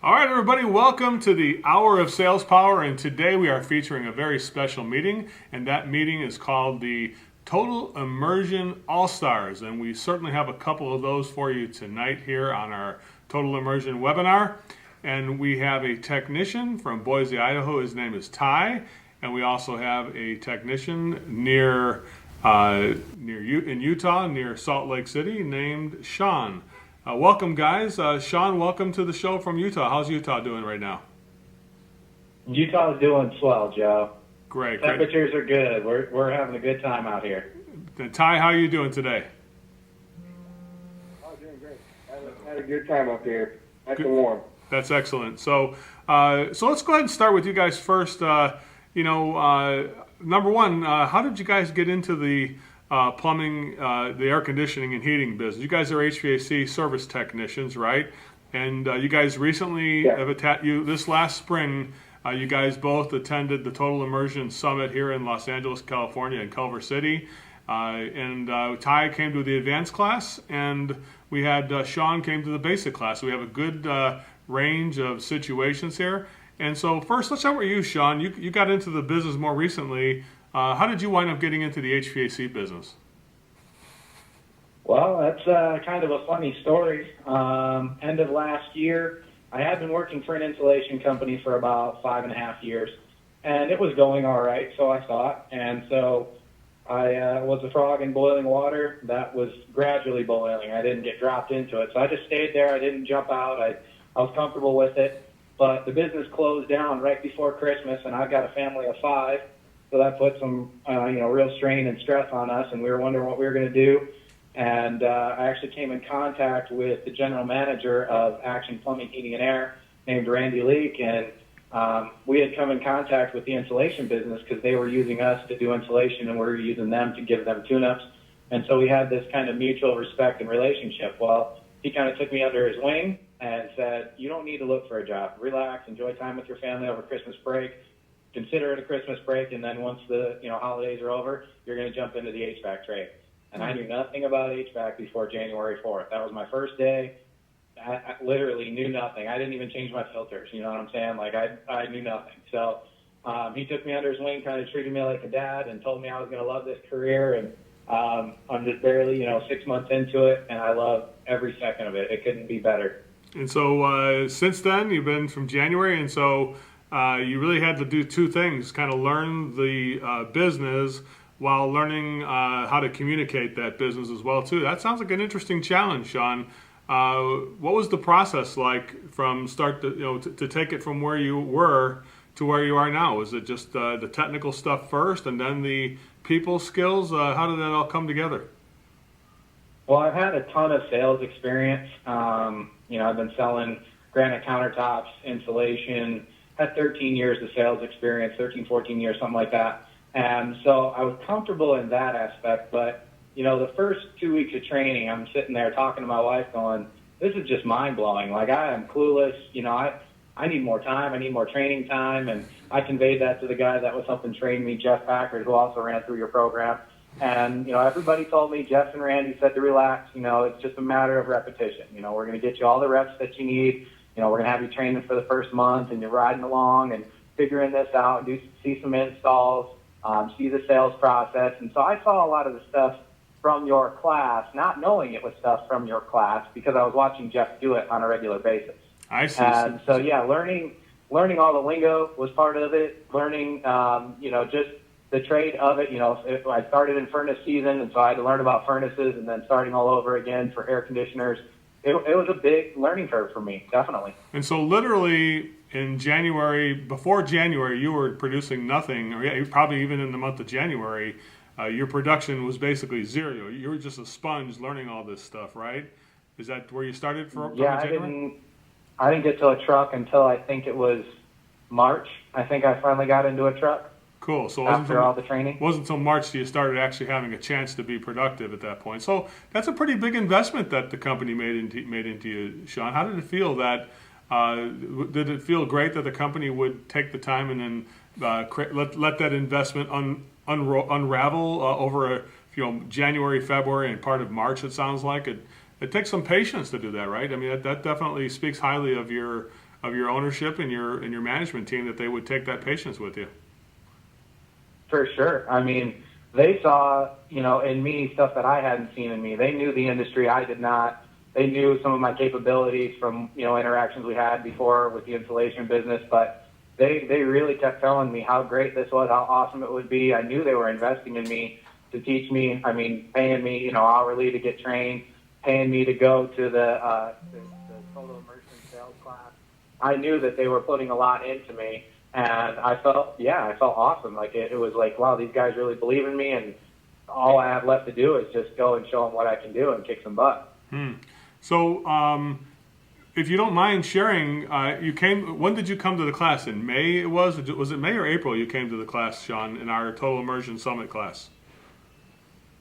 All right, everybody, welcome to the Hour of Sales Power. And today we are featuring a very special meeting, and that meeting is called the Total Immersion All-Stars. And we certainly have a couple of those for you tonight here on our Total Immersion webinar. And we have a technician from Boise, Idaho. His name is Ty. And we also have a technician in Utah, near Salt Lake City, named Sean. Welcome, guys. Sean, welcome to the show from Utah. How's Utah doing right now? Utah's doing swell, Joe. Great. Temperatures are good. We're having a good time out here. Ty, how are you doing today? Oh, doing great. Had a good time up here. Nice and warm. That's excellent. So let's go ahead and start with you guys first. Number one, how did you guys get into the plumbing, the air conditioning and heating business? You guys are HVAC service technicians, right? And you guys recently this last spring, you guys both attended the Total Immersion Summit here in Los Angeles, California, in Culver City. Ty came to the advanced class, and we had Sean came to the basic class. So we have a good range of situations here. And so first, let's start with you, Sean. You got into the business more recently. How did you wind up getting into the HVAC business? Well, that's kind of a funny story. End of last year, I had been working for an insulation company for about 5.5 years, and it was going all right, so I thought. And so I was a frog in boiling water that was gradually boiling. I didn't get dropped into it, so I just stayed there. I didn't jump out. I was comfortable with it, but the business closed down right before Christmas, and I've got a family of 5. So that put some, real strain and stress on us, and we were wondering what we were going to do. And I actually came in contact with the general manager of Action Plumbing, Heating, and Air, named Randy Leak, and we had come in contact with the insulation business because they were using us to do insulation, and we were using them to give them tune-ups. And so we had this kind of mutual respect and relationship. Well, he kind of took me under his wing and said, you don't need to look for a job. Relax, enjoy time with your family over Christmas break. Consider it a Christmas break, and then once the holidays are over, you're going to jump into the HVAC trade. And I knew nothing about HVAC before January 4th. That was my first day. I literally knew nothing. I didn't even change my filters. You know what I'm saying? Like I knew nothing. So he took me under his wing, kind of treated me like a dad, and told me I was going to love this career. And I'm just barely 6 months into it, and I love every second of it. It couldn't be better. And so since then, you've been from January, and so you really had to do two things, kind of learn the business while learning how to communicate that business as well, too. That sounds like an interesting challenge, Sean. What was the process like from start to take it from where you were to where you are now? Was it just the technical stuff first and then the people skills? How did that all come together? Well, I've had a ton of sales experience. I've been selling granite countertops, insulation, had 13 years of sales experience, 13, 14 years, something like that. And so I was comfortable in that aspect. But, the first 2 weeks of training, I'm sitting there talking to my wife going, this is just mind-blowing. Like, I am clueless. I need more time. I need more training time. And I conveyed that to the guy that was helping train me, Jeff Packard, who also ran through your program. And, everybody told me, Jeff and Randy said to relax. It's just a matter of repetition. We're going to get you all the reps that you need. We're going to have you training for the first month, and you're riding along and figuring this out, see some installs, see the sales process. And so I saw a lot of the stuff from your class, not knowing it was stuff from your class because I was watching Jeff do it on a regular basis. I see. And so, learning all the lingo was part of it. Learning, just the trade of it. I started in furnace season, and so I had to learn about furnaces, and then starting all over again for air conditioners. It was a big learning curve for me, definitely. And so literally in January, before January, you were producing nothing, or probably even in the month of January, your production was basically zero. You were just a sponge learning all this stuff, right? Is that where you started from January? I didn't get to a truck until I think it was March. I think I finally got into a truck. Cool. So after all the training, wasn't until March that you started actually having a chance to be productive at that point. So that's a pretty big investment that the company made into you, Sean. How did it feel that? Did it feel great that the company would take the time and then let that investment unravel over January, February, and part of March? It sounds like it takes some patience to do that, right? I mean, that definitely speaks highly of your of your ownership and your management team that they would take that patience with you. For sure. I mean, they saw, in me stuff that I hadn't seen in me. They knew the industry. I did not. They knew some of my capabilities from, interactions we had before with the insulation business, but they really kept telling me how great this was, how awesome it would be. I knew they were investing in me to teach me, paying me, hourly to get trained, paying me to go to the total immersion sales class. I knew that they were putting a lot into me, and I felt awesome. Like it was like, wow, these guys really believe in me, and all I have left to do is just go and show them what I can do and kick some butt. So, if you don't mind sharing, when did you come to the class? In May was it May or April you came to the class, Sean, in our Total Immersion Summit class?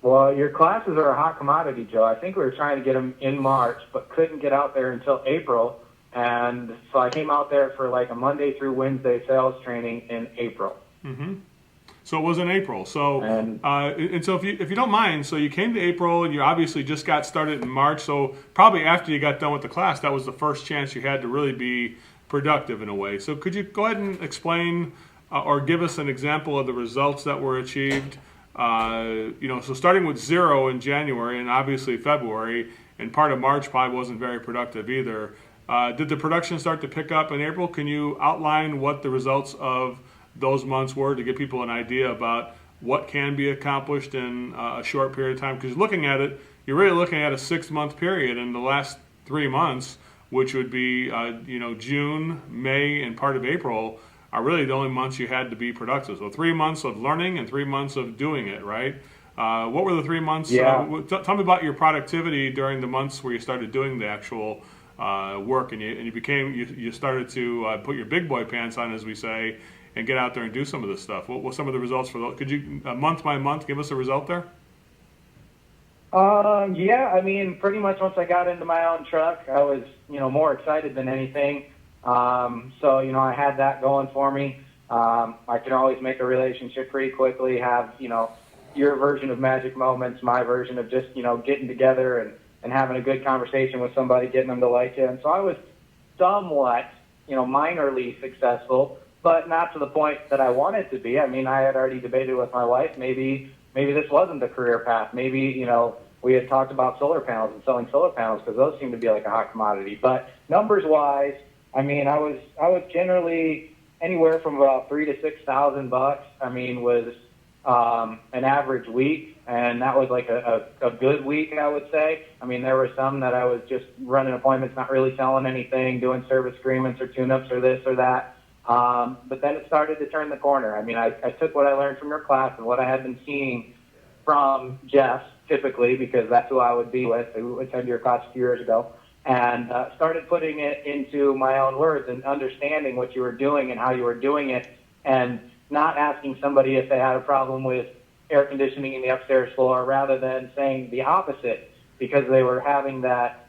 Well, your classes are a hot commodity, Joe. I think we were trying to get them in March, but couldn't get out there until April. And so I came out there for like a Monday through Wednesday sales training in April. Mm-hmm. So it was in April. So and so if you don't mind, so you came to April and you obviously just got started in March. So probably after you got done with the class, that was the first chance you had to really be productive in a way. So could you go ahead and explain or give us an example of the results that were achieved? So starting with 0 in January and obviously February and part of March probably wasn't very productive either. Did the production start to pick up in April? Can you outline what the results of those months were to give people an idea about what can be accomplished in a short period of time? Because looking at it, you're really looking at a 6-month period, and the last 3 months, which would be June, May, and part of April, are really the only months you had to be productive. So 3 months of learning and 3 months of doing it, right? What were the 3 months? Yeah. Tell me about your productivity during the months where you started doing the actual work, and you started to put your big boy pants on, as we say, and get out there and do some of this stuff. What were some of the results for those? Could you, month by month, give us a result there? Yeah, pretty much once I got into my own truck, I was, more excited than anything. So, I had that going for me. I can always make a relationship pretty quickly, have, your version of magic moments, my version of just, getting together and having a good conversation with somebody, getting them to like you. And so I was somewhat, minorly successful, but not to the point that I wanted to be. I had already debated with my wife, maybe this wasn't the career path. Maybe, we had talked about solar panels and selling solar panels because those seem to be like a hot commodity. But numbers-wise, I was generally anywhere from about $3,000 to $6,000. Was an average week, and that was like a good week, I would say. There were some that I was just running appointments, not really selling anything, doing service agreements or tune-ups or this or that. But then it started to turn the corner. I took what I learned from your class and what I had been seeing from Jeff, typically, because that's who I would be with, who attended your class a few years ago, and started putting it into my own words and understanding what you were doing and how you were doing it, and not asking somebody if they had a problem with air conditioning in the upstairs floor, rather than saying the opposite, because they were having that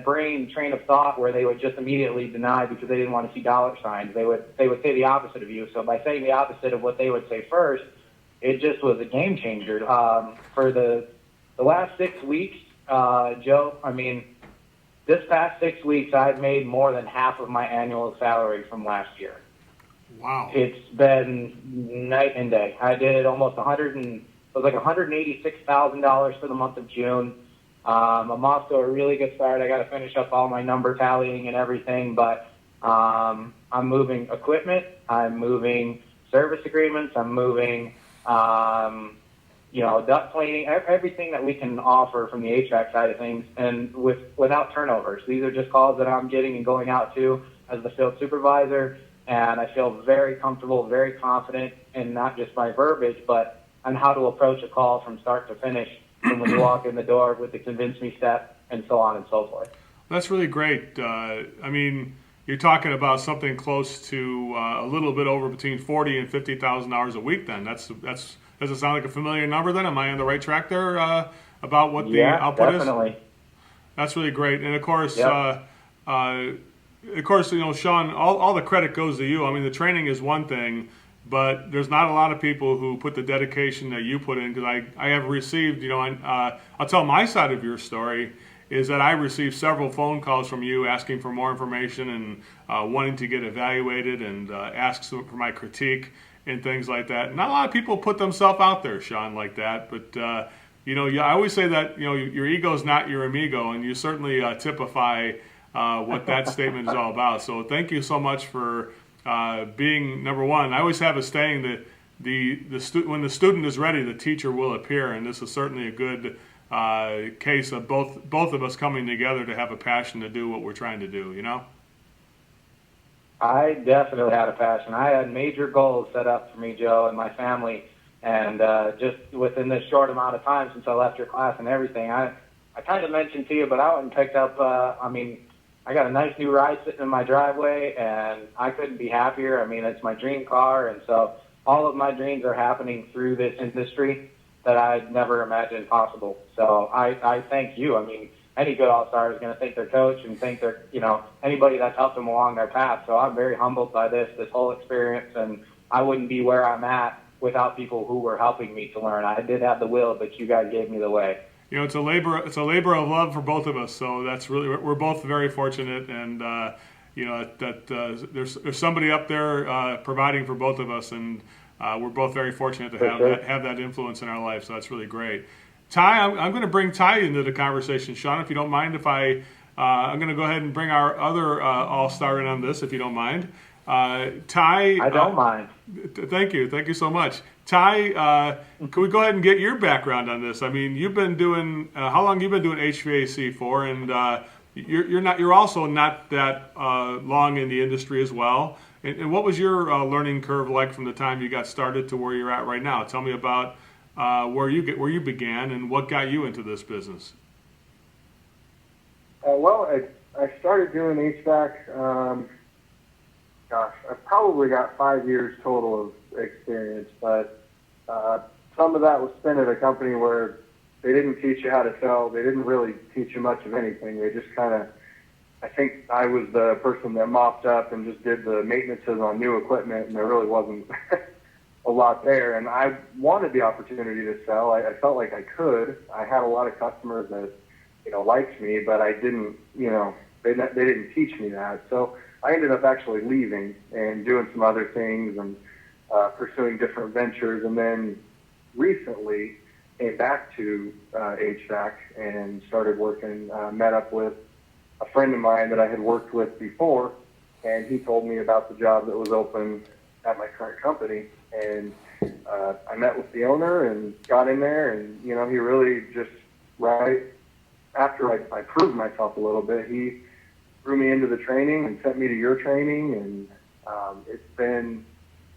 brain train of thought where they would just immediately deny because they didn't want to see dollar signs. They would say the opposite of you. So by saying the opposite of what they would say first, it just was a game changer. For the last 6 weeks, Joe, this past 6 weeks, I've made more than half of my annual salary from last year. Wow. It's been night and day. I did almost $186,000 for the month of June. I'm off to a really good start. I got to finish up all my number tallying and everything, but I'm moving equipment. I'm moving service agreements. I'm moving, duct cleaning, everything that we can offer from the HVAC side of things, and without turnovers. These are just calls that I'm getting and going out to as the field supervisor, and I feel very comfortable, very confident in not just my verbiage, but on how to approach a call from start to finish, from when you walk in the door with the convince me step, and so on and so forth. That's really great. You're talking about something close to a little bit over between $40,000 and $50,000 a week. Then does it sound like a familiar number? Then am I on the right track there about what the output definitely is? That's really great. And of course, yep. Sean, all the credit goes to you. The training is one thing, but there's not a lot of people who put the dedication that you put in, because I have received, I'll tell my side of your story, is that I received several phone calls from you asking for more information and wanting to get evaluated and ask for my critique and things like that. Not a lot of people put themselves out there, Sean, like that. But I always say that your ego is not your amigo, and you certainly typify what that statement is all about. So thank you so much for being number one. I always have a saying that when the student is ready, the teacher will appear, and this is certainly a good case of both of us coming together to have a passion to do what we're trying to do. I definitely had a passion. I had major goals set up for me, Joe, and my family. And just within this short amount of time since I left your class and everything, I kind of mentioned to you, but I went and picked up, I got a nice new ride sitting in my driveway, and I couldn't be happier. I mean, it's my dream car, and so all of my dreams are happening through this industry that I'd never imagined possible. So I thank you. I mean, any good all-star is going to thank their coach and thank their, anybody that's helped them along their path. So I'm very humbled by this whole experience, and I wouldn't be where I'm at without people who were helping me to learn. I did have the will, but you guys gave me the way. It's a labor of love for both of us. So that's really, we're both very fortunate, and that there's somebody up there providing for both of us, and we're both very fortunate to have that influence in our life. So that's really great. Ty, I'm going to bring Ty into the conversation, Sean, if you don't mind. I'm going to go ahead and bring our other all-star in on this, if you don't mind. Ty, I don't mind. Thank you so much. Ty, can we go ahead and get your background on this? I mean, you've been doing how long? You've been doing HVAC for, and you're also not that long in the industry as well. And what was your learning curve like from the time you got started to where you're at right now? Tell me about where you began and what got you into this business. I started doing HVAC. I probably got 5 years total of experience, but some of that was spent at a company where they didn't teach you how to sell. They didn't really teach you much of anything. They just I think I was the person that mopped up and just did the maintenances on new equipment, and there really wasn't a lot there. And I wanted the opportunity to sell. I felt like I could. I had a lot of customers that, liked me, but I didn't, they didn't teach me that. So I ended up actually leaving and doing some other things and pursuing different ventures, and then recently came back to HVAC and started working, met up with a friend of mine that I had worked with before, and he told me about the job that was open at my current company. And I met with the owner and got in there, and, he really just, right after I proved myself a little bit, he threw me into the training and sent me to your training, and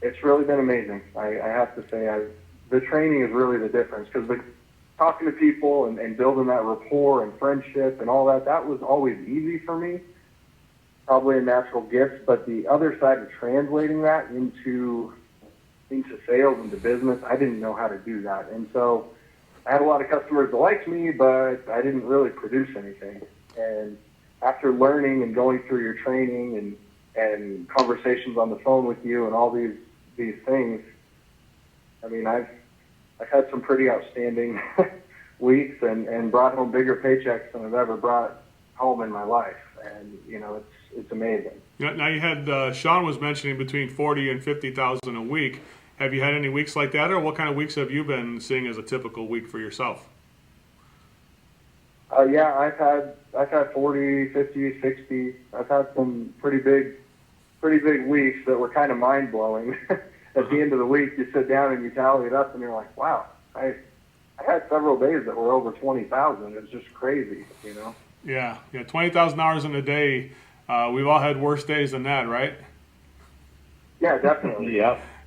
it's really been amazing. I have to say, the training is really the difference, because talking to people and building that rapport and friendship and all that was always easy for me, probably a natural gift, but the other side of translating that into sales, into business, I didn't know how to do that. And so I had a lot of customers that liked me, but I didn't really produce anything. And after learning and going through your training and conversations on the phone with you and all these things, I mean, I've had some pretty outstanding weeks and brought home bigger paychecks than I've ever brought home in my life. And, it's amazing. Now you had, Sean was mentioning between 40 and 50,000 a week. Have you had any weeks like that, or what kind of weeks have you been seeing as a typical week for yourself? Yeah, I've had 40, 50, 60. I've had some pretty big weeks that were kind of mind blowing. At the end of the week, you sit down and you tally it up, and you're like, wow, I had several days that were over 20,000. It's just crazy, Yeah, 20,000 hours in a day. We've all had worse days than that, right? Yeah, definitely.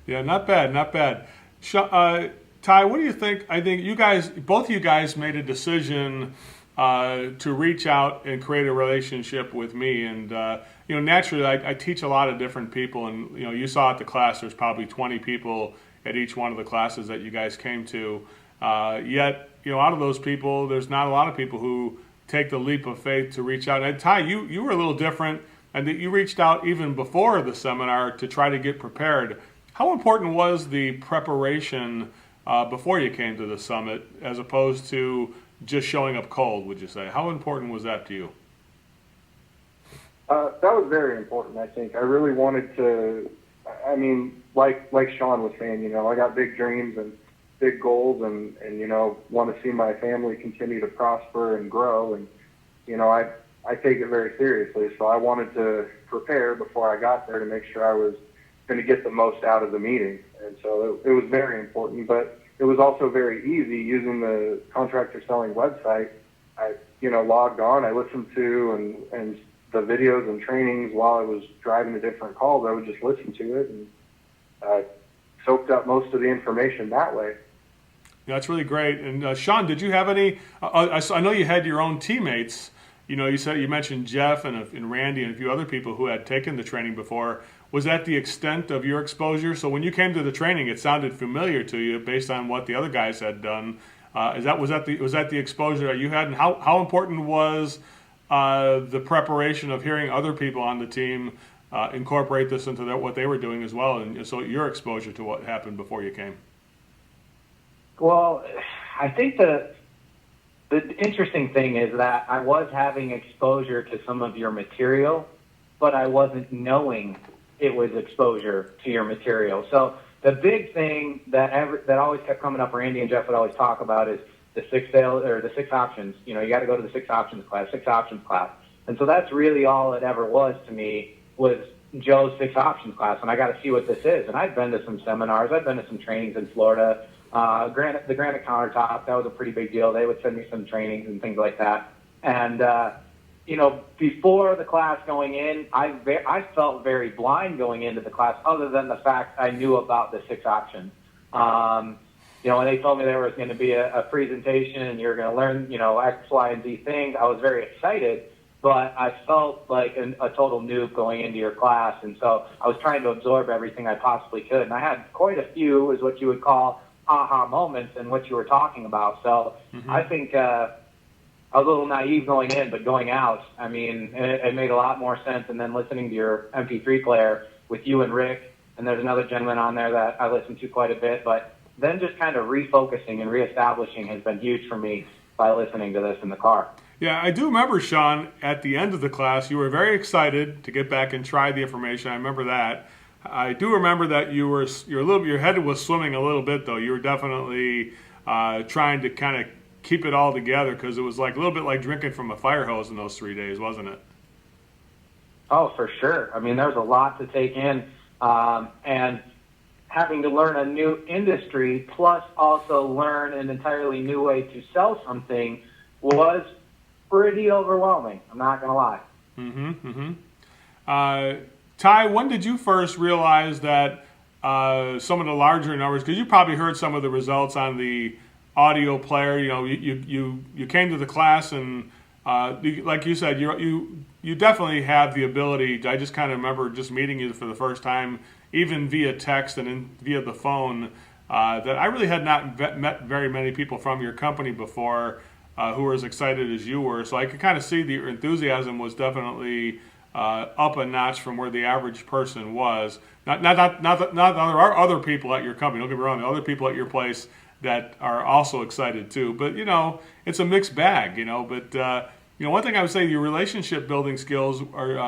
Yeah, not bad. Ty, what do you think? I think both of you guys made a decision to reach out and create a relationship with me. And, naturally, I teach a lot of different people. And, you saw at the class, there's probably 20 people at each one of the classes that you guys came to. Yet, out of those people, there's not a lot of people who take the leap of faith to reach out. And Ty, you were a little different, and that you reached out even before the seminar to try to get prepared. How important was the preparation before you came to the summit, as opposed to just showing up cold, would you say? How important was that to you? That was very important, I think. I really wanted to, I mean, like Sean was saying, I got big dreams and big goals and want to see my family continue to prosper and grow. And, I take it very seriously. So I wanted to prepare before I got there to make sure I was going to get the most out of the meeting. And so it was very important, but it was also very easy using the contractor selling website. I, logged on, I listened to and the videos and trainings while I was driving to different calls. I would just listen to it and soaked up most of the information that way. Yeah, that's really great. And Sean, did you have any? I know you had your own teammates. You mentioned Jeff and Randy and a few other people who had taken the training before. Was that the extent of your exposure? So when you came to the training, it sounded familiar to you based on what the other guys had done. Was that the exposure that you had? And how important was the preparation of hearing other people on the team incorporate this into what they were doing as well, and so your exposure to what happened before you came? Well, I think the interesting thing is that I was having exposure to some of your material, but I wasn't knowing it was exposure to your material. So the big thing that always kept coming up, Randy and Jeff would always talk about, is the the 6 options. You got to go to the 6 options class. And so that's really all it ever was to me, was Joe's 6 options class. And I got to see what this is. And I've been to some seminars. I've been to some trainings in Florida. The granite countertop, that was a pretty big deal. They would send me some trainings and things like that. And, before the class going in, I felt very blind going into the class, other than the fact I knew about the 6 options. When they told me there was going to be a presentation and you're going to learn, X, Y, and Z things, I was very excited, but I felt like a total noob going into your class. And so I was trying to absorb everything I possibly could. And I had quite a few, is what you would call, aha moments in what you were talking about. So I think I was a little naive going in, but going out, I mean, it made a lot more sense. And then listening to your MP3 player with you and Rick, and there's another gentleman on there that I listen to quite a bit, but then just kind of refocusing and reestablishing has been huge for me by listening to this in the car. Yeah, I do remember, Sean, at the end of the class, you were very excited to get back and try the information. I remember that. I do remember that your head was swimming a little bit, though. You were definitely trying to kind of keep it all together, because it was like a little bit like drinking from a fire hose in those 3 days, wasn't it? Oh, for sure. I mean, there's a lot to take in, and having to learn a new industry, plus also learn an entirely new way to sell something, was pretty overwhelming. I'm not going to lie. Ty, when did you first realize that some of the larger numbers, because you probably heard some of the results on the audio player, you came to the class and like you said, you definitely have the ability. I just kind of remember just meeting you for the first time, even via text and via the phone, that I really had not met very many people from your company before who were as excited as you were. So I could kind of see the enthusiasm was definitely up a notch from where the average person was. Not there are other people at your company. Don't get me wrong. There are other people at your place that are also excited too. But it's a mixed bag. But one thing I would say, your relationship building skills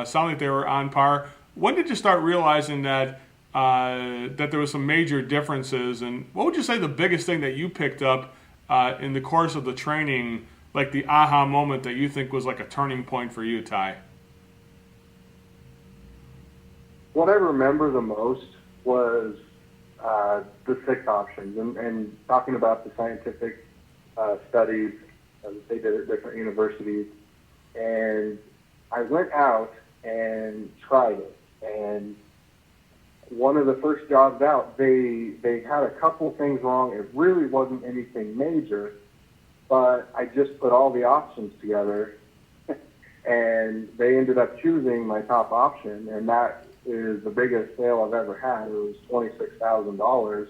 sound like they were on par. When did you start realizing that there was some major differences? And what would you say the biggest thing that you picked up in the course of the training, like the aha moment that you think was like a turning point for you, Ty? What I remember the most was the 6 options, and talking about the scientific studies that they did at different universities. And I went out and tried it. And one of the first jobs out, they had a couple things wrong. It really wasn't anything major, but I just put all the options together, and they ended up choosing my top option, and that is the biggest sale I've ever had. It was $26,000,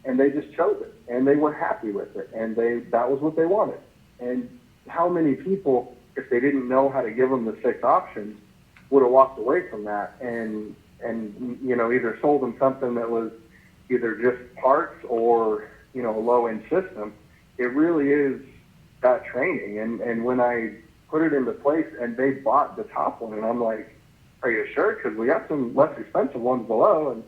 and they just chose it, and they were happy with it, and that was what they wanted. And how many people, if they didn't know how to give them the 6 options, would have walked away from that and either sold them something that was either just parts or a low-end system. It really is that training. And when I put it into place and they bought the top one, and I'm like, are you sure? Because we got some less expensive ones below. And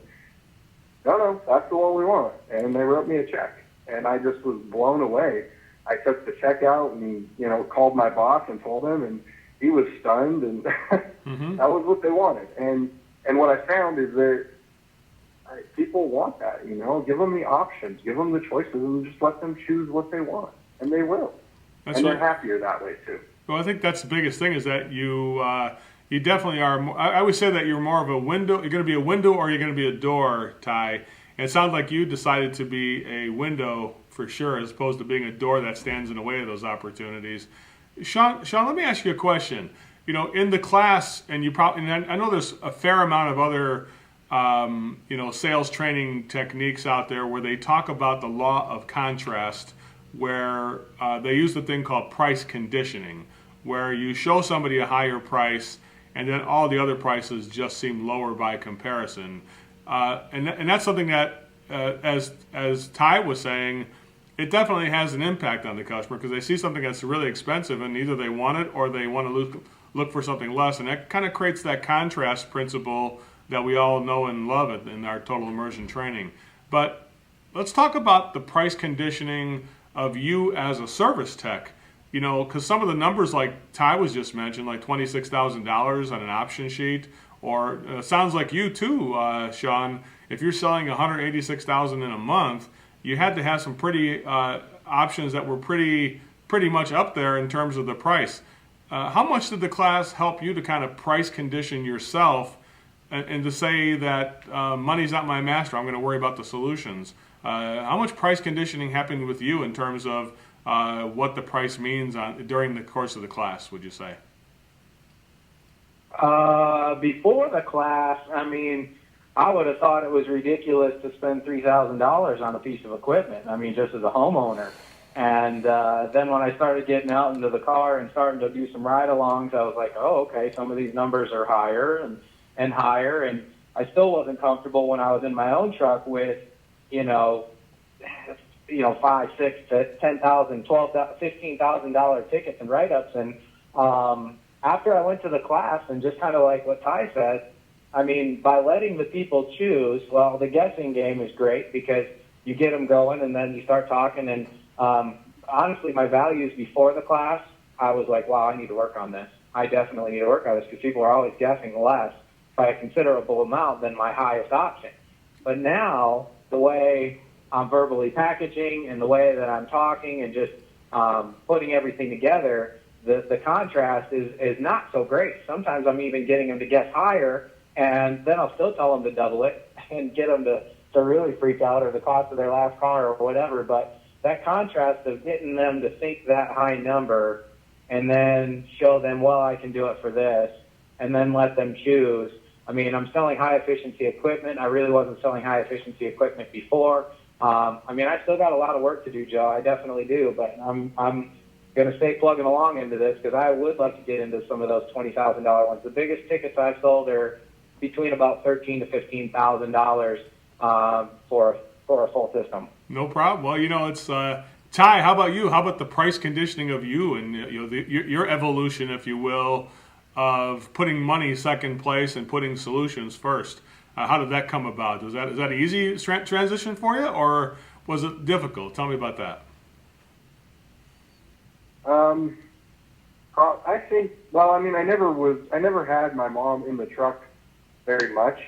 no, that's the one we want. And they wrote me a check. And I just was blown away. I took the check out and, called my boss and told him, and he was stunned, and that was what they wanted. And what I found is that people want that, give them the options, give them the choices, and just let them choose what they want, and they will. And they're happier that way too. Well, I think that's the biggest thing is that you definitely are. I would say that you're more of a window. You're going to be a window or you're going to be a door, Ty. And it sounds like you decided to be a window for sure, as opposed to being a door that stands in the way of those opportunities. Sean, let me ask you a question. In the class, and I know there's a fair amount of other, sales training techniques out there where they talk about the law of contrast, where they use the thing called price conditioning, where you show somebody a higher price, and then all the other prices just seem lower by comparison. And that's something that, as Ty was saying, it definitely has an impact on the customer because they see something that's really expensive and either they want it or they want to look for something less. And that kind of creates that contrast principle that we all know and love in our total immersion training. But let's talk about the price conditioning of you as a service tech. Because some of the numbers like Ty was just mentioned, like $26,000 on an option sheet, or sounds like you too, Sean. If you're selling $186,000 in a month, you had to have some pretty options that were pretty much up there in terms of the price. How much did the class help you to kind of price condition yourself and to say that money's not my master, I'm going to worry about the solutions? How much price conditioning happened with you in terms of what the price means during the course of the class, would you say? Before the class, I would have thought it was ridiculous to spend $3,000 on a piece of equipment. Just as a homeowner. And then when I started getting out into the car and starting to do some ride-alongs, I was like, oh, okay, some of these numbers are higher and higher. And I still wasn't comfortable when I was in my own truck with, $5,000, $6,000 to $10,000, $12,000, $15,000 tickets and write-ups. And after I went to the class, and just kind of like what Ty said, by letting the people choose, well, the guessing game is great because you get them going and then you start talking. And honestly, my values before the class, I was like, wow, I need to work on this. I definitely need to work on this because people are always guessing less by a considerable amount than my highest option. But now, the way I'm verbally packaging and the way that I'm talking and just putting everything together, the contrast is not so great. Sometimes I'm even getting them to guess higher, and then I'll still tell them to double it and get them to really freak out, or the cost of their last car or whatever. But that contrast of getting them to think that high number and then show them, well, I can do it for this, and then let them choose. I'm selling high-efficiency equipment. I really wasn't selling high-efficiency equipment before. I still got a lot of work to do, Joe. I definitely do, but I'm going to stay plugging along into this because I would like to get into some of those $20,000 ones. The biggest tickets I've sold are between about $13,000 to $15,000 for a full system. No problem. Well, it's Ty. How about you? How about the price conditioning of you and your evolution, if you will, of putting money second place and putting solutions first? How did that come about? Is that an easy transition for you, or was it difficult? Tell me about that. I think. Well, I never had my mom in the truck very much,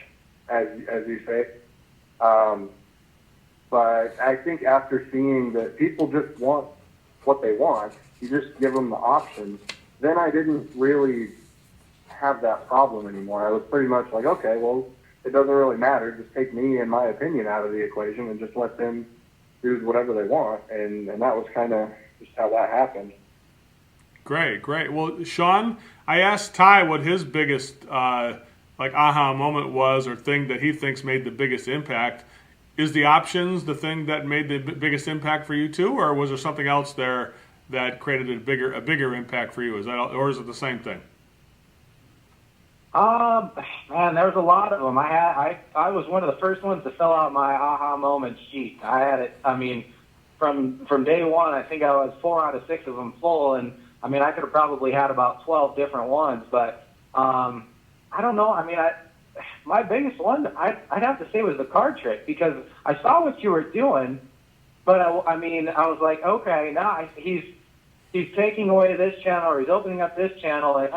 as you say. But I think after seeing that people just want what they want, you just give them the options. Then I didn't really have that problem anymore. I was pretty much like, okay, well, it doesn't really matter. Just take me and my opinion out of the equation and just let them do whatever they want. And that was kind of just how that happened. Great. Well, Sean, I asked Ty what his biggest aha moment was, or thing that he thinks made the biggest impact. Is the options the thing that made the biggest impact for you too, or was there something else there that created a bigger impact for you? Or is it the same thing? Man, there was a lot of them. I was one of the first ones to fill out my aha moment sheet. I had it, from day one, I think I was 4 out of 6 of them full, and I mean, I could have probably had about 12 different ones, but I don't know. I mean, my biggest one, I'd have to say, was the card trick, because I saw what you were doing, but I mean, I was like, okay, now he's taking away this channel, or he's opening up this channel, and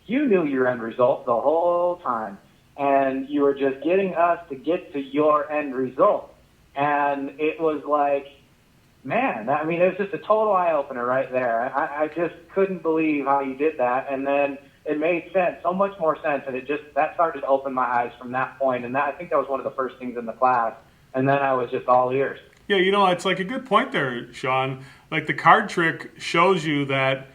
you knew your end result the whole time, and you were just getting us to get to your end result, and it was like, man, I mean, it was just a total eye-opener right there. I just couldn't believe how you did that, and then it made sense, so much more sense, and that started to open my eyes from that point, and I think that was one of the first things in the class, and then I was just all ears. Yeah, it's like a good point there, Sean. Like, the card trick shows you that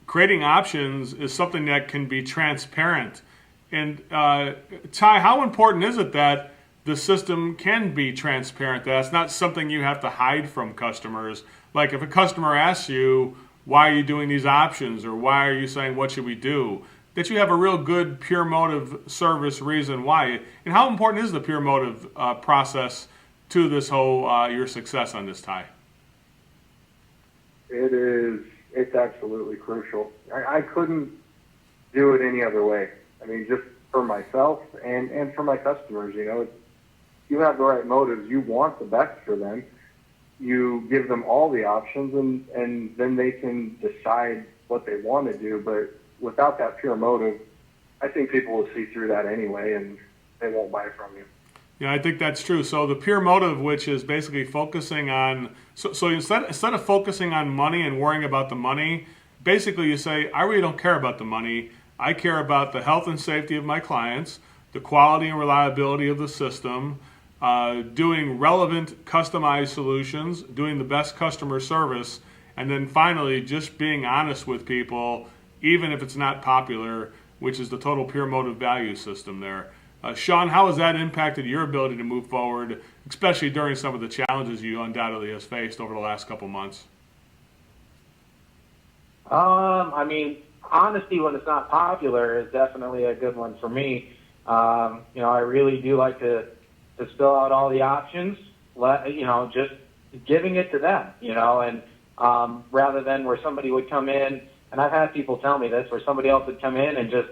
creating options is something that can be transparent. And Ty, how important is it that the system can be transparent? That's not something you have to hide from customers. Like, if a customer asks you, why are you doing these options, or why are you saying, what should we do, that you have a real good pure motive service reason why. And how important is the pure motive process to this whole your success on this, Ty? It's absolutely crucial. I couldn't do it any other way. I mean, just for myself and for my customers, you have the right motives. You want the best for them. You give them all the options, and then they can decide what they want to do. But without that pure motive, I think people will see through that anyway, and they won't buy from you. Yeah, I think that's true. So the pure motive, which is basically focusing on, so instead of focusing on money and worrying about the money, basically you say, I really don't care about the money. I care about the health and safety of my clients, the quality and reliability of the system, doing relevant, customized solutions, doing the best customer service, and then finally just being honest with people, even if it's not popular, which is the total pure motive value system there. Sean, how has that impacted your ability to move forward, especially during some of the challenges you undoubtedly has faced over the last couple months? I mean, honesty when it's not popular is definitely a good one for me. I really do like to spill out all the options, just giving it to them, and rather than where somebody would come in, and I've had people tell me this, where somebody else would come in and just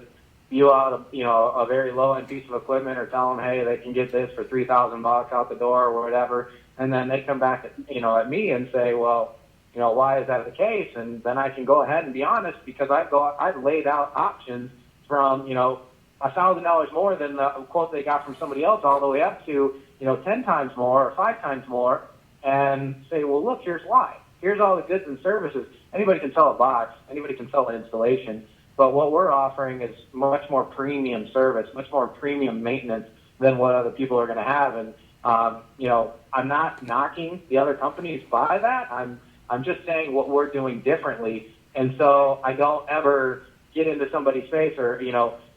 spew out a very low-end piece of equipment, or tell them, hey, they can get this for $3,000 out the door or whatever, and then they come back at me and say, well, why is that the case? And then I can go ahead and be honest, because I've laid out options from $1,000 more than the quote they got from somebody else, all the way up to 10 times more or 5 times more, and say, well, look, here's why. Here's all the goods and services. Anybody can sell a box. Anybody can sell an installation. But what we're offering is much more premium service, much more premium maintenance than what other people are going to have. And I'm not knocking the other companies by that. I'm just saying what we're doing differently. And so I don't ever get into somebody's face or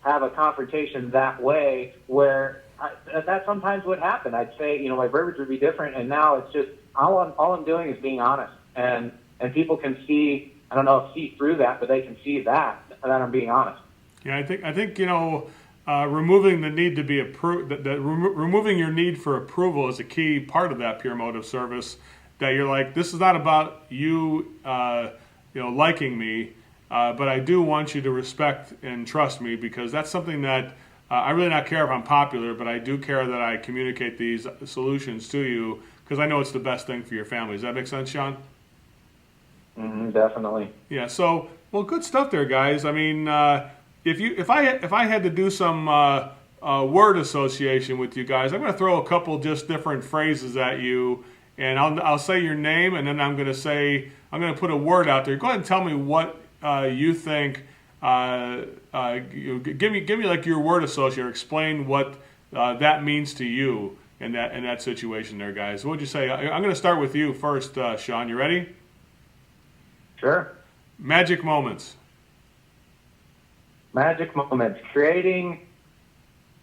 have a confrontation that way, where that sometimes would happen. I'd say my verbiage would be different, and now it's just all I'm doing is being honest, and people can see. I don't know if see through that, but they can see that I'm being honest. Yeah, I think removing the need to be approved, removing your need for approval is a key part of that pure motive service. That you're like, this is not about you, liking me, but I do want you to respect and trust me, because that's something that I really not care if I'm popular, but I do care that I communicate these solutions to you, because I know it's the best thing for your family. Does that make sense, Sean? Definitely. Yeah. So, well, good stuff there, guys. I mean, if I had to do some word association with you guys, I'm going to throw a couple just different phrases at you, and I'll say your name, and then I'm going to put a word out there. Go ahead and tell me what you think. Give me like your word association. Explain what that means to you in that situation there, guys. What would you say? I'm going to start with you first, Sean. You ready? Sure. Magic moments. Magic moments. Creating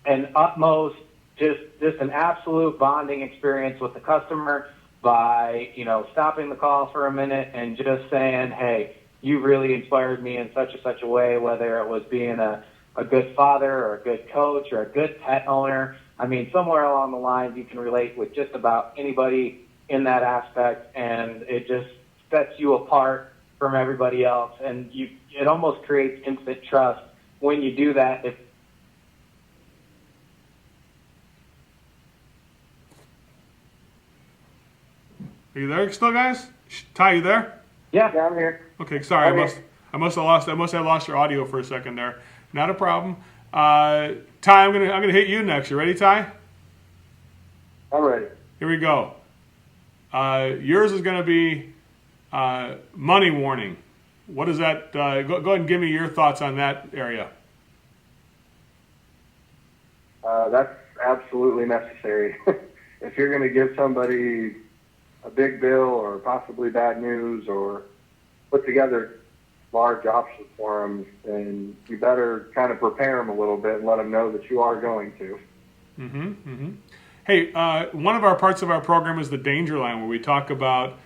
an utmost, just an absolute bonding experience with the customer by, stopping the call for a minute and just saying, hey, you really inspired me in such a way, whether it was being a good father or a good coach or a good pet owner. I mean, somewhere along the lines you can relate with just about anybody in that aspect, and it just sets you apart from everybody else. And it almost creates instant trust when you do that. Are you there still, guys? Ty, you there? Yeah. Yeah, I'm here. Okay, sorry, I'm here. I must have lost your audio for a second there. Not a problem. Ty, I'm gonna hit you next. You ready, Ty? I'm ready. Here we go. Yours is gonna be money warning. What is that? Go ahead and give me your thoughts on that area. That's absolutely necessary. If you're going to give somebody a big bill or possibly bad news or put together large options for them, then you better kind of prepare them a little bit and let them know that you are going to. Mm-hmm. Mm-hmm. Hey, one of our parts of our program is the danger line, where we talk about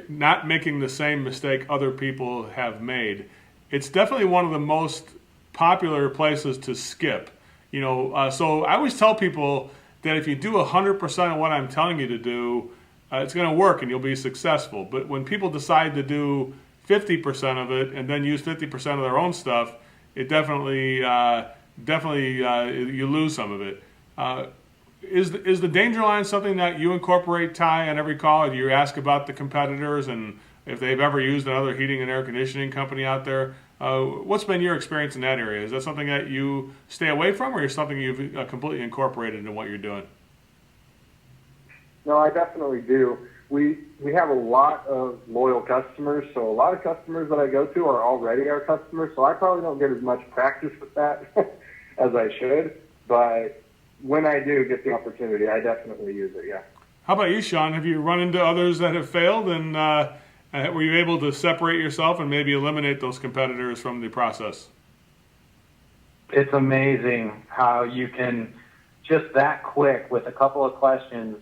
not making the same mistake other people have made. It's definitely one of the most popular places to skip. So I always tell people that if you do 100% of what I'm telling you to do, it's going to work and you'll be successful. But when people decide to do 50% of it and then use 50% of their own stuff, it definitely you lose some of it. Is the danger line something that you incorporate, Ty, on every call? Do you ask about the competitors and if they've ever used another heating and air conditioning company out there? What's been your experience in that area? Is that something that you stay away from, or is something you've completely incorporated into what you're doing? No, I definitely do. We have a lot of loyal customers, so a lot of customers that I go to are already our customers, so I probably don't get as much practice with that as I should, but when I do get the opportunity, I definitely use it, yeah. How about you, Sean? Have you run into others that have failed, and were you able to separate yourself and maybe eliminate those competitors from the process? It's amazing how you can just that quick with a couple of questions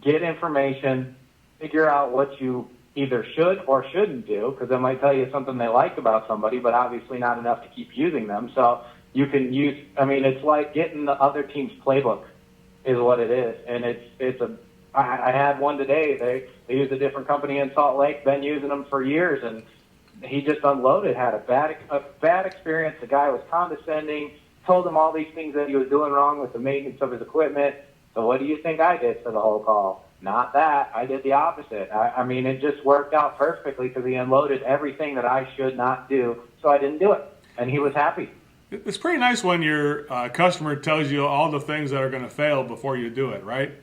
get information, figure out what you either should or shouldn't do, because they might tell you something they like about somebody, but obviously not enough to keep using them. So you can use, it's like getting the other team's playbook is what it is. And I had one today. They used a different company in Salt Lake, been using them for years, and he just unloaded, had a bad experience. The guy was condescending, told him all these things that he was doing wrong with the maintenance of his equipment. So what do you think I did for the whole call? Not that. I did the opposite. It just worked out perfectly because he unloaded everything that I should not do, so I didn't do it. And he was happy. It's pretty nice when your customer tells you all the things that are going to fail before you do it, right?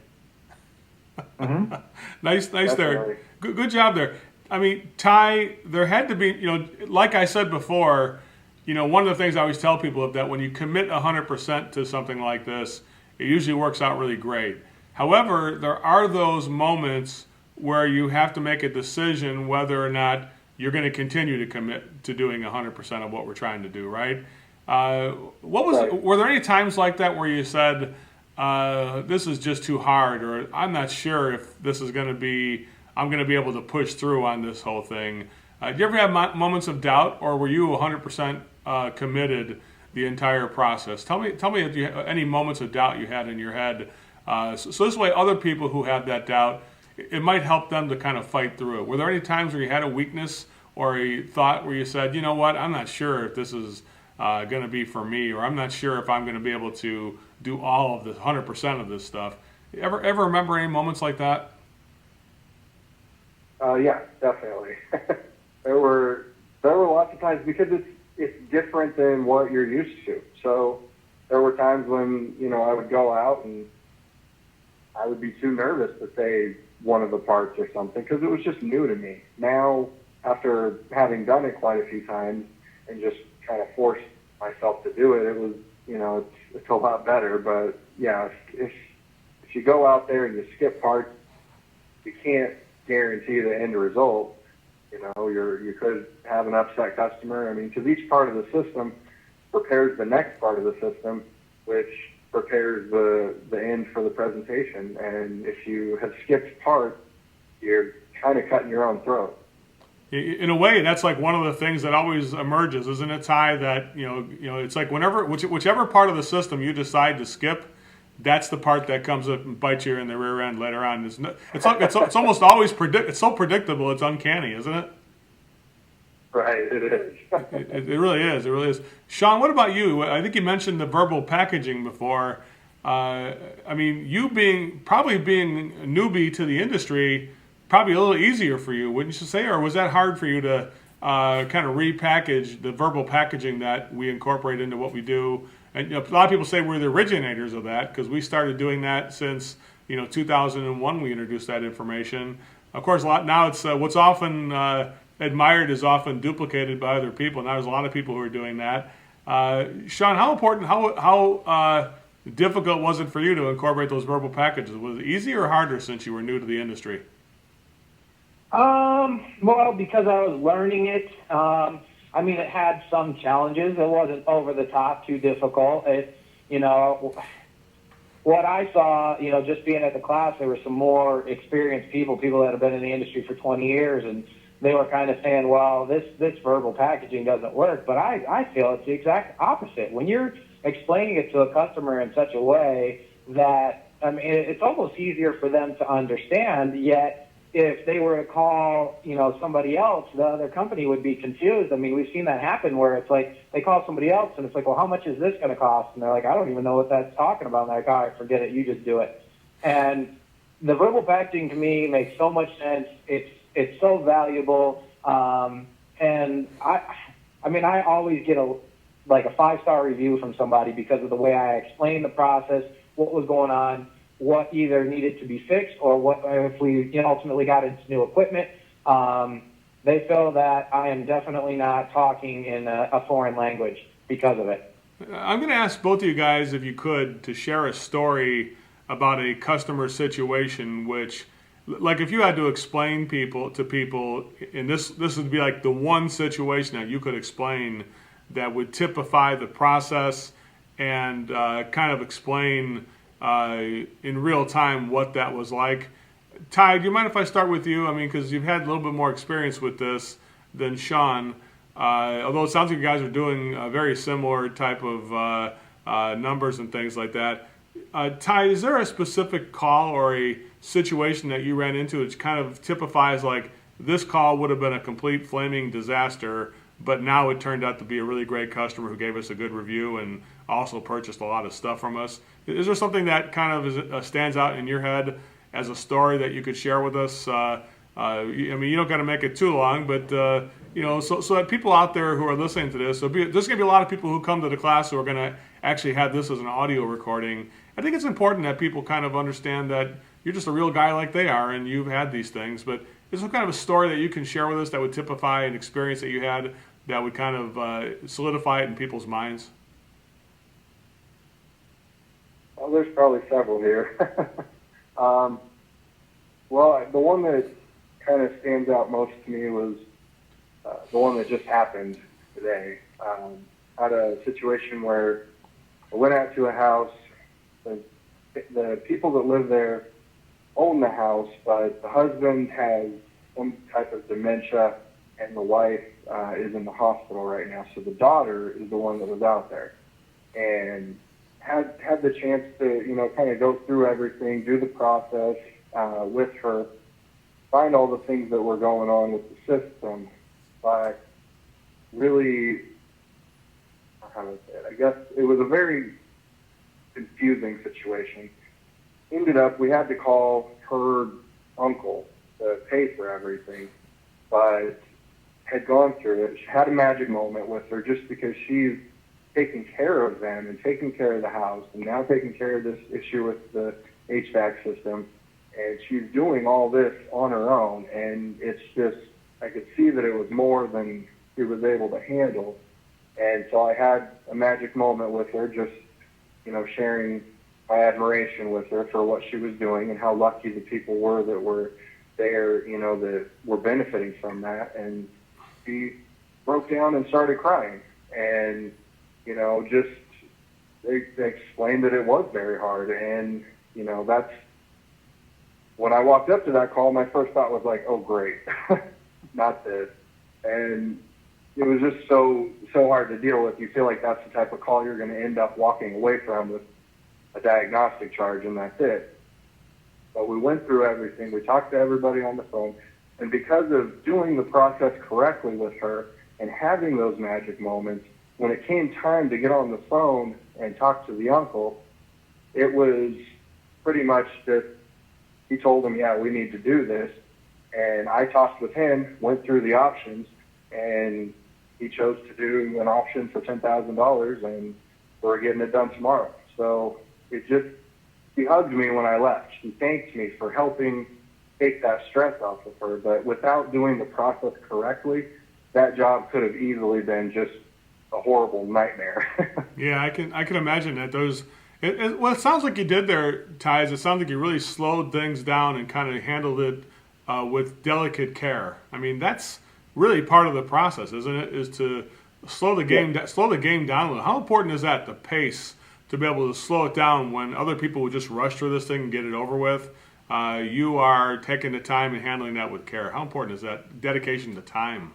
Mm-hmm. Nice there. Good job there. Ty, there had to be, like I said before, one of the things I always tell people is that when you commit 100% to something like this, it usually works out really great. However, there are those moments where you have to make a decision whether or not you're going to continue to commit to doing 100% of what we're trying to do, right? Were there any times like that where you said, this is just too hard, or I'm not sure if this is I'm going to be able to push through on this whole thing? Did you ever have moments of doubt, or were you 100% committed the entire process? Tell me if you any moments of doubt you had in your head. So this way, other people who have that doubt, it might help them to kind of fight through it. Were there any times where you had a weakness or a thought where you said, you know what, I'm not sure if this is going to be for me, or I'm not sure if I'm going to be able to do all of this, 100% of this stuff? Ever remember any moments like that? Yeah, definitely. There were lots of times because it's different than what you're used to. So there were times when, I would go out and I would be too nervous to say one of the parts or something because it was just new to me. Now, after having done it quite a few times and just kind of forced myself to do it, it was, it's a lot better. But yeah, if you go out there and you skip parts, you can't guarantee the end result. You could have an upset customer. Because each part of the system prepares the next part of the system, which prepares the end for the presentation. And if you have skipped parts, you're kind of cutting your own throat. In a way, that's like one of the things that always emerges, isn't it, Ty? That it's like whichever part of the system you decide to skip, that's the part that comes up and bites you in the rear end later on. It's almost always it's so predictable. It's uncanny, isn't it? Right, it is. It really is. It really is. Sean, what about you? I think you mentioned the verbal packaging before. I mean, you probably being a newbie to the industry, probably a little easier for you, wouldn't you say? Or was that hard for you to kind of repackage the verbal packaging that we incorporate into what we do? And a lot of people say we're the originators of that because we started doing that since 2001. We introduced that information. Of course, now it's what's often admired is often duplicated by other people. Now there's a lot of people who are doing that. Sean, how important, how difficult was it for you to incorporate those verbal packages? Was it easier or harder since you were new to the industry? Well, because I was learning it, I mean, it had some challenges. It wasn't over the top too difficult. What I saw, just being at the class, there were some more experienced people that have been in the industry for 20 years, and they were kind of saying, well, this verbal packaging doesn't work. But I feel it's the exact opposite. When you're explaining it to a customer in such a way that, I mean, it's almost easier for them to understand, yet if they were to call, somebody else, the other company would be confused. I mean, we've seen that happen where it's like they call somebody else and it's like, well, how much is this going to cost? And they're like, I don't even know what that's talking about. And they're like, all right, forget it. You just do it. And the verbal packaging to me makes so much sense. It's so valuable. And I mean, I always get a 5-star review from somebody because of the way I explained the process, what was going on, what either needed to be fixed or what if we ultimately got into new equipment. They feel that I am definitely not talking in a foreign language because of it. I'm going to ask both of you guys, if you could, to share a story about a customer situation which, like if you had to explain to people, and this would be like the one situation that you could explain that would typify the process and kind of explain in real time what that was like. Ty, do you mind if I start with you? I mean, because you've had a little bit more experience with this than Sean, although it sounds like you guys are doing a very similar type of numbers and things like that. Ty, is there a specific call or a situation that you ran into which kind of typifies like this call would have been a complete flaming disaster, but now it turned out to be a really great customer who gave us a good review and also purchased a lot of stuff from us? Is there something that kind of stands out in your head as a story that you could share with us? I mean, you don't got to make it too long, but so that people out there who are listening to this, there's going to be a lot of people who come to the class who are going to actually have this as an audio recording. I think it's important that people kind of understand that you're just a real guy like they are, and you've had these things. But is there kind of a story that you can share with us that would typify an experience that you had that would kind of solidify it in people's minds? Well, there's probably several here. Well, the one that kind of stands out most to me was the one that just happened today. Had a situation where I went out to a house. The people that live there own the house, but the husband has some type of dementia, and the wife is in the hospital right now. So the daughter is the one that was out there, and had the chance to kind of go through everything, do the process with her, find all the things that were going on with the system, but really, how do I say it? I guess it was a very confusing situation. Ended up, we had to call her uncle to pay for everything, but had gone through it. She had a magic moment with her just because she's taking care of them and taking care of the house and now taking care of this issue with the HVAC system. And she's doing all this on her own, and it's just, I could see that it was more than she was able to handle. And so I had a magic moment with her, just, sharing my admiration with her for what she was doing and how lucky the people were that were there, that were benefiting from that. And she broke down and started crying. And, just they explained that it was very hard. And, that's, when I walked up to that call, my first thought was like, oh, great, not this. And it was just so hard to deal with. You feel like that's the type of call you're going to end up walking away from with a diagnostic charge and that's it. But we went through everything. We talked to everybody on the phone. And because of doing the process correctly with her and having those magic moments, when it came time to get on the phone and talk to the uncle, it was pretty much just, he told him, yeah, we need to do this. And I talked with him, went through the options, and he chose to do an option for $10,000, and we're getting it done tomorrow. So it just, he hugged me when I left. He thanked me for helping take that stress off of her. But without doing the process correctly, that job could have easily been just a horrible nightmare. Yeah, I can imagine that. What it sounds like you did there, Ty, is it sounds like you really slowed things down and kind of handled it with delicate care. I mean, that's really part of the process, isn't it? Is to slow the game down a little. How important is that, the pace, to be able to slow it down when other people would just rush through this thing and get it over with? You are taking the time and handling that with care. How important is that dedication to time?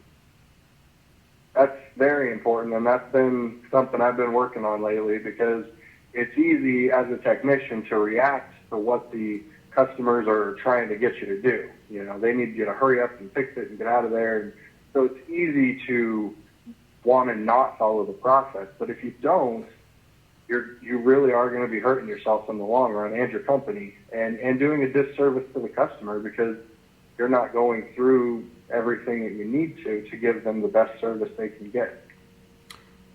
That's very important, and that's been something I've been working on lately, because it's easy as a technician to react to what the customers are trying to get you to do. You know, they need you to hurry up and fix it and get out of there. And so it's easy to want to not follow the process. But if you don't, you really are going to be hurting yourself in the long run and your company, and doing a disservice to the customer, because you're not going through everything that you need to give them the best service they can get.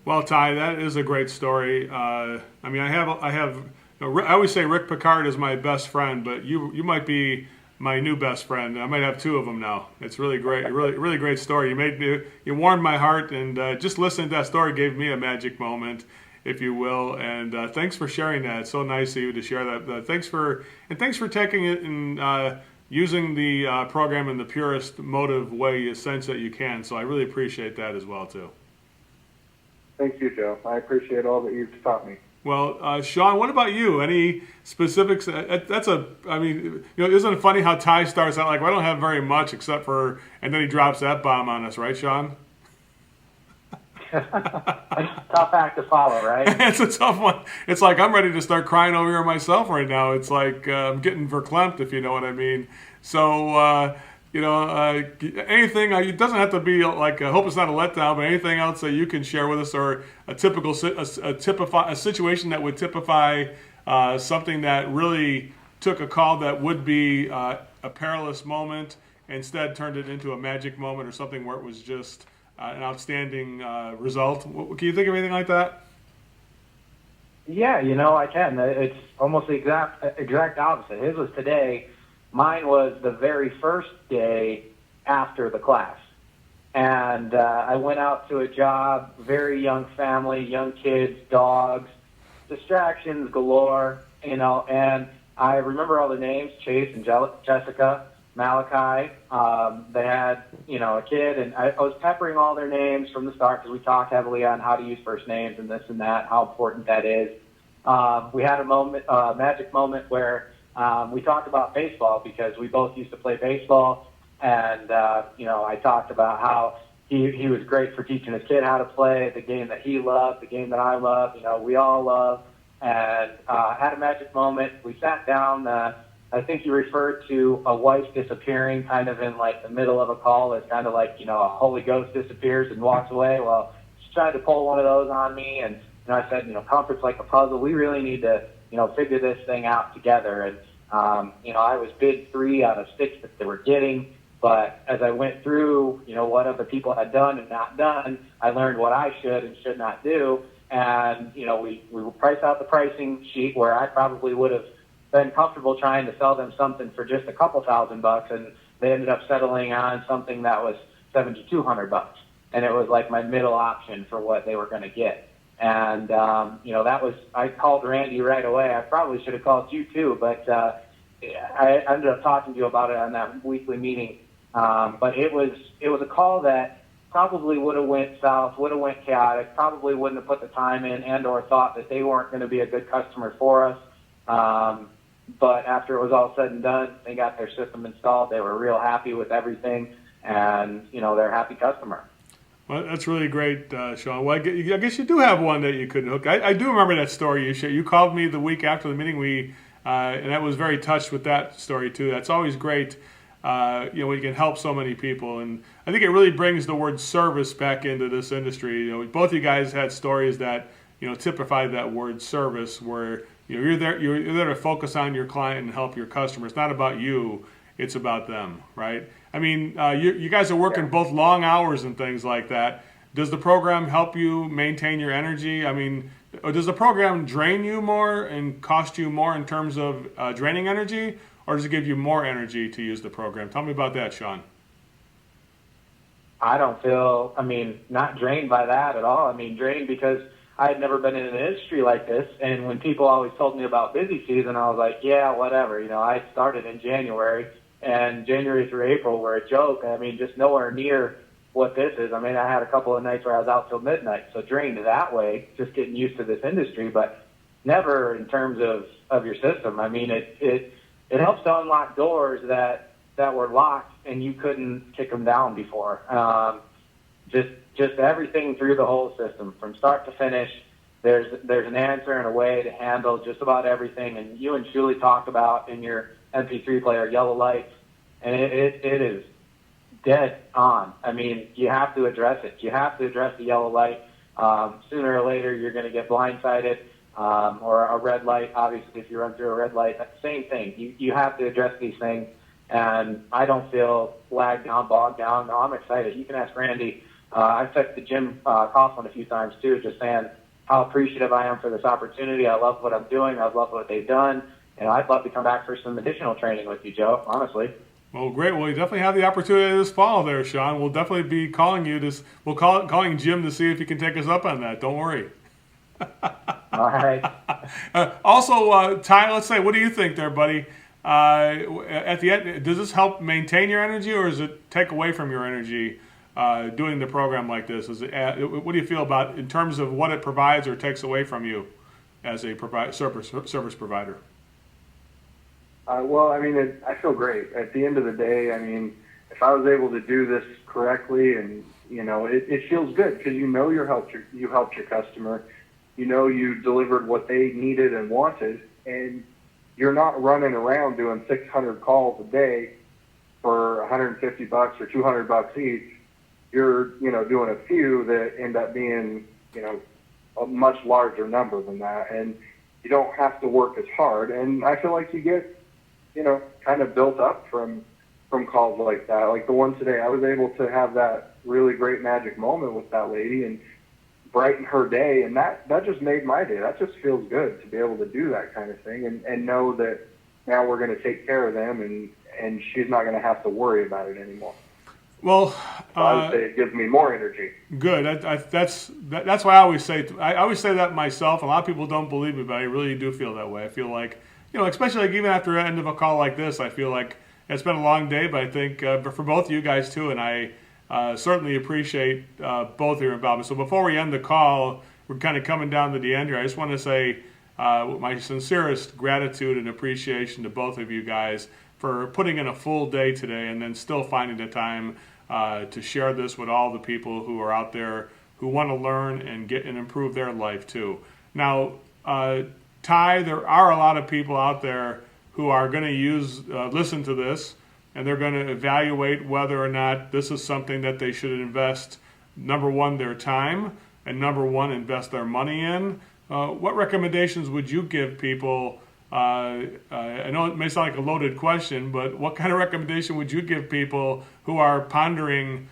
Well, Ty, that is a great story. I mean, I always say Rick Picard is my best friend, but you might be my new best friend. I might have two of them now. It's really great, really great story. You warmed my heart, and just listening to that story gave me a magic moment, if you will. And thanks for sharing that. It's so nice of you to share that. Thanks for taking it and using the program in the purest motive way, sense that you can. So I really appreciate that as well too. Thank you, Joe. I appreciate all that you've taught me. Well, Sean, what about you? Any specifics? I mean, isn't it funny how Ty starts out like, well, I don't have very much except for, and then he drops that bomb on us, right, Sean? Tough act to follow, right? It's a tough one. It's like I'm ready to start crying over here myself right now. It's like I'm getting verklempt, if you know what I mean. So, anything, it doesn't have to be like, I hope it's not a letdown, but anything else that you can share with us, or a situation that would typify something that really took a call that would be a perilous moment, instead turned it into a magic moment, or something where it was just an outstanding result. Can you think of anything like that? Yeah, I can. It's almost the exact opposite. His was today. Mine was the very first day after the class. And I went out to a job, very young family, young kids, dogs, distractions galore, and I remember all the names, Chase and Jessica, Malachi. They had, a kid, and I was peppering all their names from the start, because we talked heavily on how to use first names and this and that, how important that is. We had a magic moment where we talked about baseball, because we both used to play baseball, and I talked about how he was great for teaching his kid how to play the game that he loved, the game that I love, we all love, and had a magic moment. We sat down. I think you referred to a wife disappearing kind of in like the middle of a call. It's kind of like, a Holy Ghost disappears and walks away. Well, she tried to pull one of those on me, and I said, comfort's like a puzzle. We really need to, figure this thing out together. And I was bid 3 out of 6 that they were getting. But as I went through, what other people had done and not done, I learned what I should and should not do. And, we priced out the pricing sheet where I probably would have been comfortable trying to sell them something for just a couple $1,000, and they ended up settling on something that was $7,200. And it was like my middle option for what they were going to get. And, I called Randy right away. I probably should have called you too, but I ended up talking to you about it on that weekly meeting. But it was a call that probably would have went south, would have went chaotic, probably wouldn't have put the time in, and or thought that they weren't going to be a good customer for us. But after it was all said and done, they got their system installed. They were real happy with everything, and they're a happy customer. Well, that's really great, Sean. Well, I guess you do have one that you couldn't hook. I do remember that story you shared. You called me the week after the meeting. And I was very touched with that story too. That's always great, when you can help so many people. And I think it really brings the word service back into this industry. Both of you guys had stories that typify that word service, where you're there to focus on your client and help your customer. It's not about you. It's about them, right? I mean, you guys are working both long hours and things like that. Does the program help you maintain your energy? I mean, does the program drain you more and cost you more in terms of draining energy, or does it give you more energy to use the program? Tell me about that, Sean. I don't feel, not drained by that at all. Drained because I had never been in an industry like this. And when people always told me about busy season, I was like, yeah, whatever. I started in January, and January through April were a joke. Just nowhere near what this is. I had a couple of nights where I was out till midnight, so drained that way, just getting used to this industry, but never in terms of your system. It helps to unlock doors that were locked and you couldn't kick them down before. Just everything through the whole system from start to finish. There's an answer and a way to handle just about everything. And you and Julie talked about in your MP3 player, yellow lights, and it is dead on. You have to address it. You have to address the yellow light. Sooner or later, you're going to get blindsided, or a red light. Obviously, if you run through a red light, that's the same thing. You have to address these things, and I don't feel lagged down, bogged down. No, I'm excited. You can ask Randy. I've texted Jim Coughlin a few times, too, just saying how appreciative I am for this opportunity. I love what I'm doing. I love what they've done. And I'd love to come back for some additional training with you, Joe, honestly. Well, great. Well, you definitely have the opportunity this fall there, Sean. We'll definitely be calling you. Calling Jim to see if he can take us up on that. Don't worry. All right. Also, Ty, let's say, what do you think there, buddy? At the end, does this help maintain your energy, or does it take away from your energy doing the program like this? What do you feel about in terms of what it provides or takes away from you as a service provider? I feel great. At the end of the day, if I was able to do this correctly, and it feels good because you helped your customer, you delivered what they needed and wanted, and you're not running around doing 600 calls a day for $150 or $200 each. You're doing a few that end up being a much larger number than that, and you don't have to work as hard. And I feel like you get kind of built up from calls like that. Like the one today, I was able to have that really great magic moment with that lady and brighten her day, and that just made my day. That just feels good to be able to do that kind of thing and know that now we're going to take care of them, and she's not going to have to worry about it anymore. Well, so I would say it gives me more energy. Good. That's why I always say that myself. A lot of people don't believe me, but I really do feel that way. I feel like, especially like even after the end of a call like this, I feel like it's been a long day, but I think for both of you guys too, and I certainly appreciate both of your involvement. So before we end the call, we're kind of coming down to the end here. I just want to say my sincerest gratitude and appreciation to both of you guys for putting in a full day today and then still finding the time to share this with all the people who are out there who want to learn and get and improve their life too. Now, Ty, there are a lot of people out there who are going to listen to this, and they're going to evaluate whether or not this is something that they should invest, number one, their time, and number one, invest their money in. What recommendations would you give people? I know it may sound like a loaded question, but what kind of recommendation would you give people who are pondering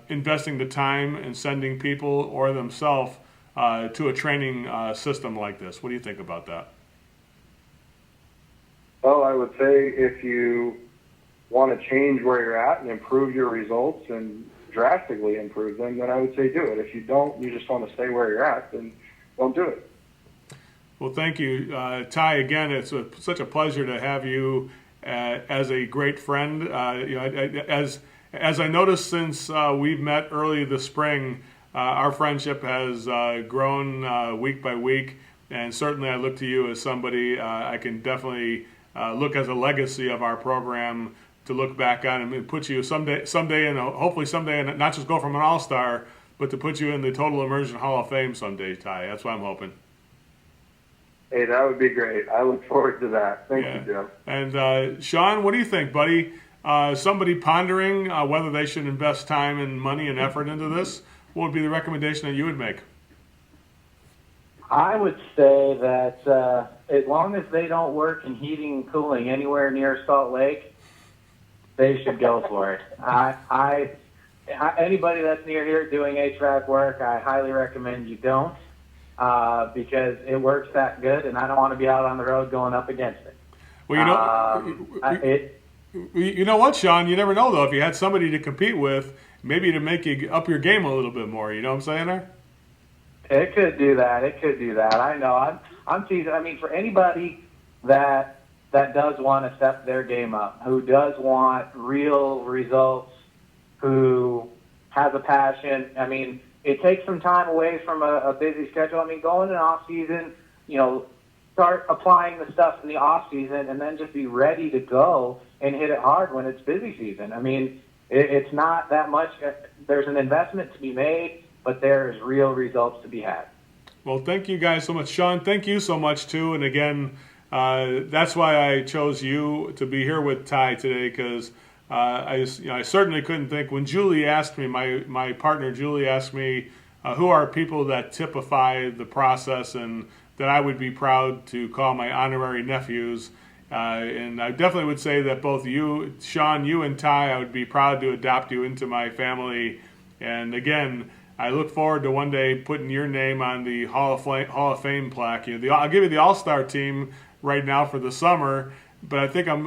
investing the time and sending people or themselves to a training system like this? What do you think about that? Well, I would say if you want to change where you're at and improve your results and drastically improve them, then I would say do it. If you don't, you just want to stay where you're at, then don't do it. Well, thank you, Ty. Again, it's such a pleasure to have you as a great friend. As I noticed since we've met early this spring, our friendship has grown week by week, and certainly I look to you as somebody I can definitely look as a legacy of our program to look back on and put you someday, and hopefully someday, and not just go from an all-star but to put you in the Total Immersion Hall of Fame someday, Ty. That's what I'm hoping. Hey, that would be great. I look forward to that. Thank you, Joe. And Sean, what do you think, buddy? Somebody pondering whether they should invest time and money and effort into this, what would be the recommendation that you would make? I would say that as long as they don't work in heating and cooling anywhere near Salt Lake, they should go for it. Anybody that's near here doing HVAC work, I highly recommend you don't, because it works that good, and I don't want to be out on the road going up against it. Well, you know what, Sean? You never know, though. If you had somebody to compete with, maybe to make you up your game a little bit more. You know what I'm saying there? It could do that. I know. I'm teasing. I mean, for anybody that does want to step their game up, who does want real results, who has a passion. I mean, it takes some time away from a busy schedule. I mean, going in off season, start applying the stuff in the off season, and then just be ready to go and hit it hard when it's busy season. I mean, it's not that much. There's an investment to be made, but there's real results to be had. Well, thank you guys so much. Sean, thank you so much, too. And again, that's why I chose you to be here with Ty today, because I certainly couldn't think. When Julie asked me, my partner Julie asked me, who are people that typify the process and that I would be proud to call my honorary nephews. And I definitely would say that both you, Sean, you and Ty, I would be proud to adopt you into my family. And again, I look forward to one day putting your name on the Hall of Fame plaque. I'll give you the All-Star team right now for the summer, but I think I'm,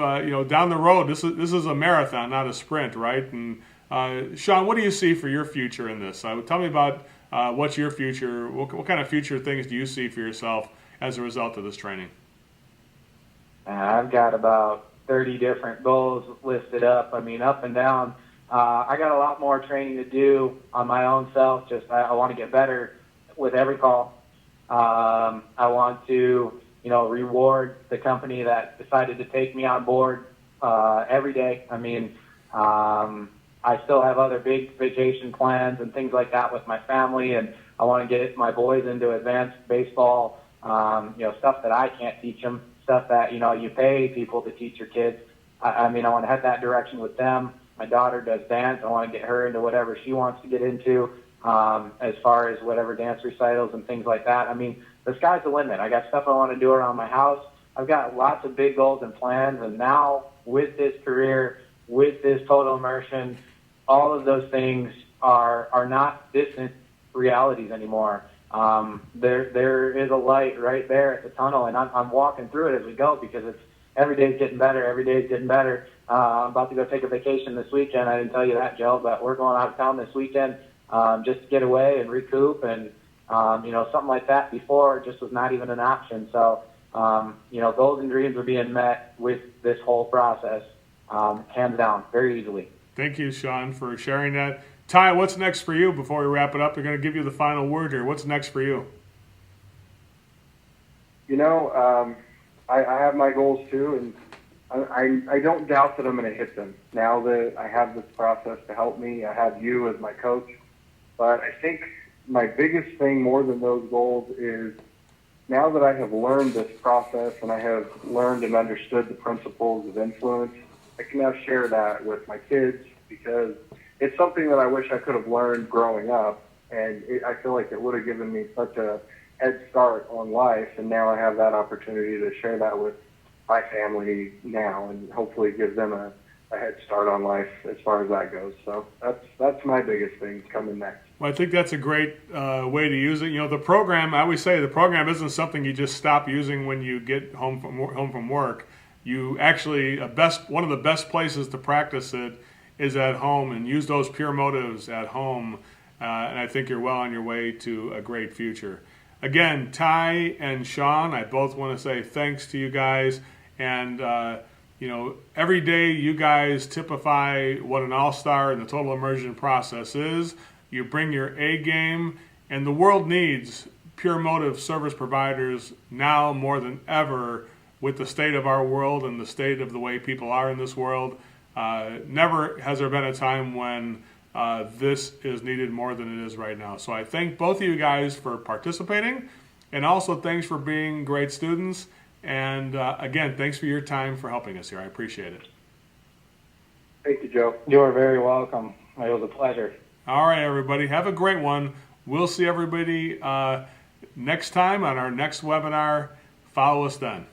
down the road. This is a marathon, not a sprint, right? And Sean, what do you see for your future in this? Tell me about what's your future. What kind of future things do you see for yourself as a result of this training? I've got about 30 different goals listed up. I mean, up and down. I got a lot more training to do on my own self. I want to get better with every call. I want to, reward the company that decided to take me on board every day. I mean, I still have other big vacation plans and things like that with my family, and I want to get my boys into advanced baseball, stuff that I can't teach them, stuff that, you pay people to teach your kids. I want to head that direction with them. My daughter does dance. I want to get her into whatever she wants to get into, as far as whatever dance recitals and things like that. I mean, the sky's the limit. I got stuff I want to do around my house. I've got lots of big goals and plans, and now with this career, with this total immersion, all of those things are not distant realities anymore. There is a light right there at the tunnel, and I'm walking through it as we go, because every day's getting better. Every day's getting better. I'm about to go take a vacation this weekend. I didn't tell you that, Joe, but we're going out of town this weekend just to get away and recoup, and something like that before just was not even an option. So goals and dreams are being met with this whole process, hands down, very easily. Thank you, Sean, for sharing that. Ty, what's next for you before we wrap it up? We're going to give you the final word here. What's next for you? I have my goals too, and I don't doubt that I'm going to hit them. Now that I have this process to help me, I have you as my coach. But I think my biggest thing more than those goals is, now that I have learned this process and I have learned and understood the principles of influence, I can now share that with my kids, because it's something that I wish I could have learned growing up, and I feel like it would have given me such a head start on life, and now I have that opportunity to share that with my family now, and hopefully give them a head start on life as far as that goes. So that's my biggest thing coming next. Well, I think that's a great way to use it. The program, I always say the program isn't something you just stop using when you get home from work. You actually, one of the best places to practice it is at home, and use those pure motives at home. And I think you're well on your way to a great future. Again, Ty and Sean, I both want to say thanks to you guys. And, every day you guys typify what an all-star in the total immersion process is. You bring your A game, and the world needs pure motive service providers now more than ever, with the state of our world and the state of the way people are in this world. Never has there been a time when this is needed more than it is right now. So I thank both of you guys for participating, and also thanks for being great students. And again, thanks for your time for helping us here. I appreciate it. Thank you, Joe. You're very welcome. It was a pleasure. All right, everybody. Have a great one. We'll see everybody next time on our next webinar. Follow us then.